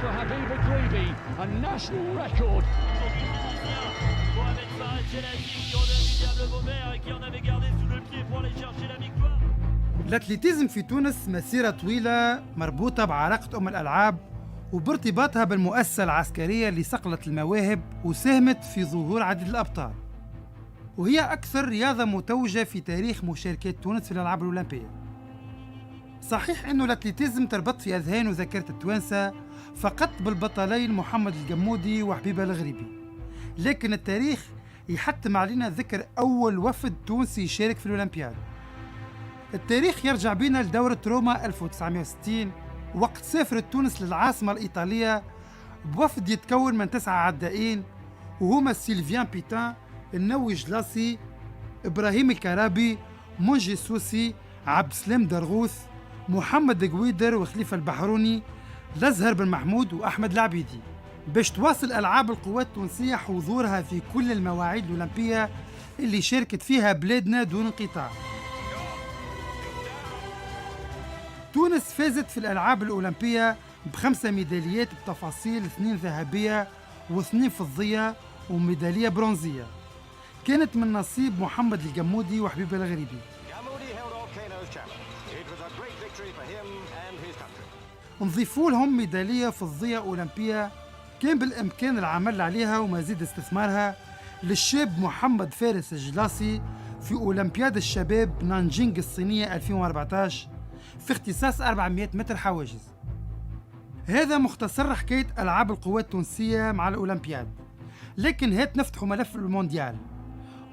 for Habib Adribi, a national record. Mohamed Fares Chelati qui en a mis Diable Vauvert et qui en avait gardé sous le pied pour aller chercher la victoire. الاتليتيزم في تونس مسيرة طويلة مربوطة بعلاقة الألعاب وبارتباطها بالمؤسسة العسكرية اللي صقلت المواهب وساهمت في ظهور عديد الأبطال، وهي أكثر رياضة متوجة في تاريخ مشاركات تونس في الألعاب الأولمبية. صحيح أنه الاتليتيزم تربط في أذهان وذاكرة التوانسة فقط بالبطلين محمد الجمودي وحبيبة الغريبي، لكن التاريخ يحتم علينا ذكر أول وفد تونسي يشارك في الأولمبياد. التاريخ يرجع بينا لدورة روما 1960 وقت سافرت تونس للعاصمة الإيطالية بوفد يتكون من 9 عدائين، وهما سيلفيان بيتان، النوي جلاسي، إبراهيم الكرابي، منجي السوسي، عبد السلام درغوث، محمد قويدر وخليفة البحروني، الأزهر بن محمود وأحمد العبيدي، باش تواصل ألعاب القوات التونسية حضورها في كل المواعيد الأولمبية اللي شاركت فيها بلادنا دون انقطاع. تونس فازت في الألعاب الأولمبية ب5 ميداليات بتفاصيل 2 ذهبية و2 فضية وميدالية برونزية، كانت من نصيب محمد الجمودي وحبيب الغريبي. نضيفوا لهم ميدالية فضية أولمبية كان بالإمكان العمل عليها ومزيد استثمارها للشاب محمد فارس الجلاسي في أولمبياد الشباب نانجينغ الصينية 2014 في اختصاص 400 متر حواجز. هذا مختصر حكاية ألعاب القوات التونسية مع الأولمبياد، لكن هات نفتحوا ملف المونديال،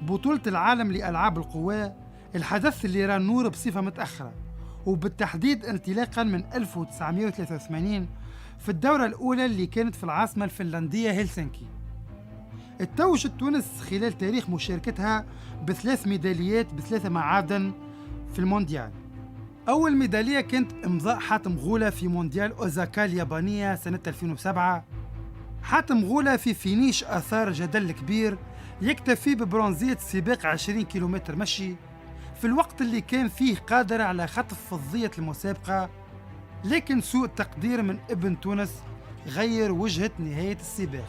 بطولة العالم لألعاب القوى، الحدث اللي راه النور بصفة متأخرة وبالتحديد انطلاقا من 1983 في الدورة الأولى اللي كانت في العاصمة الفنلندية هلسنكي. اتوجت تونس خلال تاريخ مشاركتها ب3 ميداليات ب3 معادن في المونديال. أول ميدالية كانت إمضاء حاتم غولة في مونديال أوزاكا اليابانية سنة 2007. حاتم غولة في فينيش أثار جدل كبير يكتفي ببرونزية سباق 20 كيلومتر مشي في الوقت اللي كان فيه قادر على خطف فضية المسابقة، لكن سوء التقدير من ابن تونس غير وجهة نهاية السباق.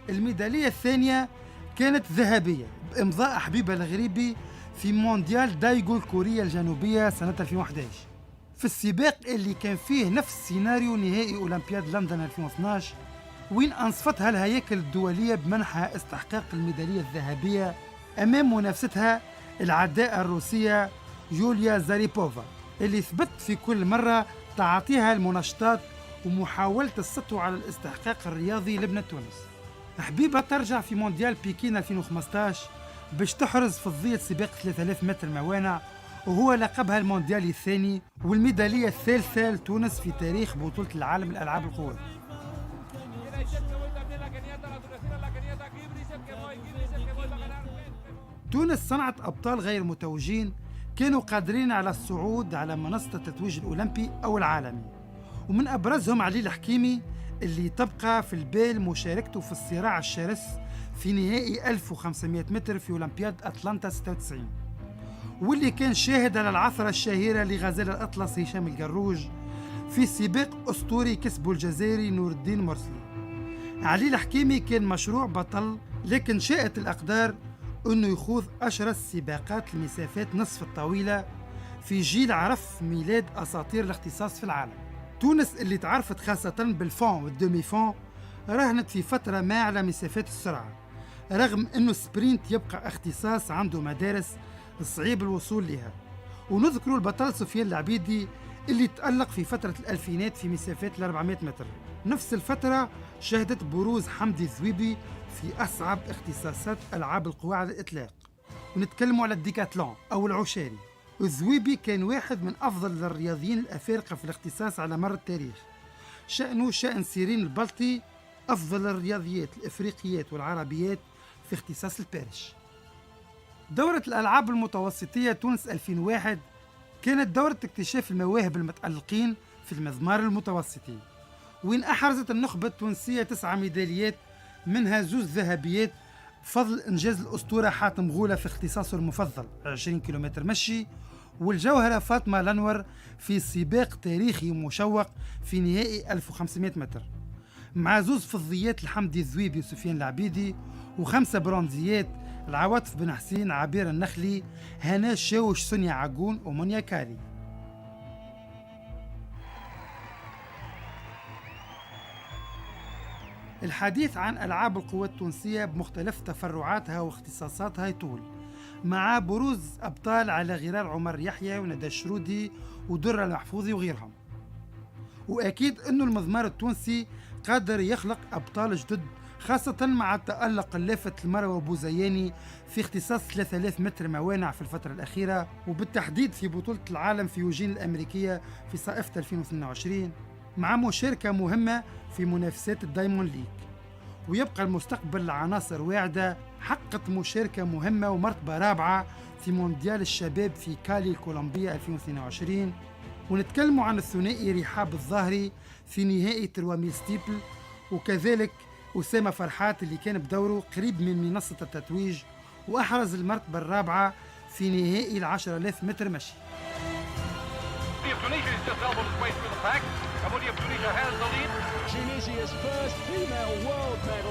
الميدالية الثانية كانت ذهبية بإمضاء حبيبة الغريبي في مونديال دايغو الكورية الجنوبية سنة 2011 في السباق اللي كان فيه نفس سيناريو نهائي أولمبياد لندن 2012، وين أنصفتها الهياكل الدولية بمنحها استحقاق الميدالية الذهبية أمام منافستها العداء الروسية يوليا زاريبوفا اللي ثبت في كل مرة تعاطيها المناشطات ومحاولة السطو على الاستحقاق الرياضي لابنة تونس. حبيبة ترجع في مونديال بكين 2015 باش تحرز فضية سباق 3000 متر موانع، وهو لقبها المونديالي الثاني والميدالية الثالثة لتونس في تاريخ بطولة العالم لألعاب القوى. تونس صنعت أبطال غير متوجين كانوا قادرين على الصعود على منصة التتويج الأولمبي أو العالمي، ومن أبرزهم علي الحكيمي اللي تبقى في البال مشاركته في الصراع الشرس في نهائي 1500 متر في أولمبياد أتلانتا 96، واللي كان شاهد على العثرة الشهيرة لغزال الأطلس هشام الجروج في سباق أسطوري كسبه الجزائري نور الدين مرسلي. علي الحكيمي كان مشروع بطل، لكن شاءت الأقدار أنه يخوض أشرس سباقات المسافات نصف الطويلة في جيل عرف ميلاد أساطير الاختصاص في العالم. تونس اللي تعرفت خاصة بالفون والدومي فون راهنت في فترة ما على مسافات السرعة، رغم أنه السبرينت يبقى اختصاص عنده مدارس صعيب الوصول لها. ونذكر البطل سفيان العبيدي اللي تألق في فترة الألفينات في مسافات 400 متر. نفس الفترة شهدت بروز حمدي الذويبي في أصعب اختصاصات ألعاب القوى على الإطلاق، ونتكلموا على الديكاتلون أو العشاري. الذويبي كان واحد من أفضل الرياضيين الأفارقة في الاختصاص على مر التاريخ، شأنه شأن سيرين البلطي أفضل الرياضيات الإفريقيات والعربيات في اختصاص البارش. دورة الألعاب المتوسطية تونس 2001 كانت دورة اكتشاف المواهب المتألقين في المزمار المتوسطي، وين أحرزت النخبة التونسية 9 ميداليات، منها 2 ذهبيات بفضل إنجاز الأسطورة حاتم غولة في اختصاصه المفضل 20 كيلومتر مشي، والجوهرة فاطمة الأنور في سباق تاريخي مشوق في نهائي 1500 متر، مع زوز فضيات الحمدي الذويبي وسفيان العبيدي، و5 برونزيات العواطف بن حسين، عبير النخلي، هنا شاوش، سونيا عقون، ومنيا كاري. الحديث عن ألعاب القوى التونسية بمختلف تفرعاتها واختصاصاتها يطول، مع بروز أبطال على غرار عمر يحيى وندى الشرودي ودرة المحفوظي وغيرهم. وأكيد أنه المضمار التونسي قادر يخلق أبطال جدد، خاصة مع تألق اللافت المروة بوزياني في اختصاص 3000 متر موانع في الفترة الأخيرة، وبالتحديد في بطولة العالم في يوجين الأمريكية في صائفة 2022، مع مشاركة مهمة في منافسات الدايموند ليج. ويبقى المستقبل لعناصر واعدة حققت مشاركة مهمة ومرتبة رابعة في مونديال الشباب في كالي الكولومبية 2022. ونتكلموا عن الثنائي رحاب الظاهري في نهائي 3000 ستيبل، وكذلك أسامة فرحات اللي كان بدوره قريب من منصة التتويج وأحرز المرتبة الرابعة في نهائي 10,000 متر مشي. Tunisia's first female world medal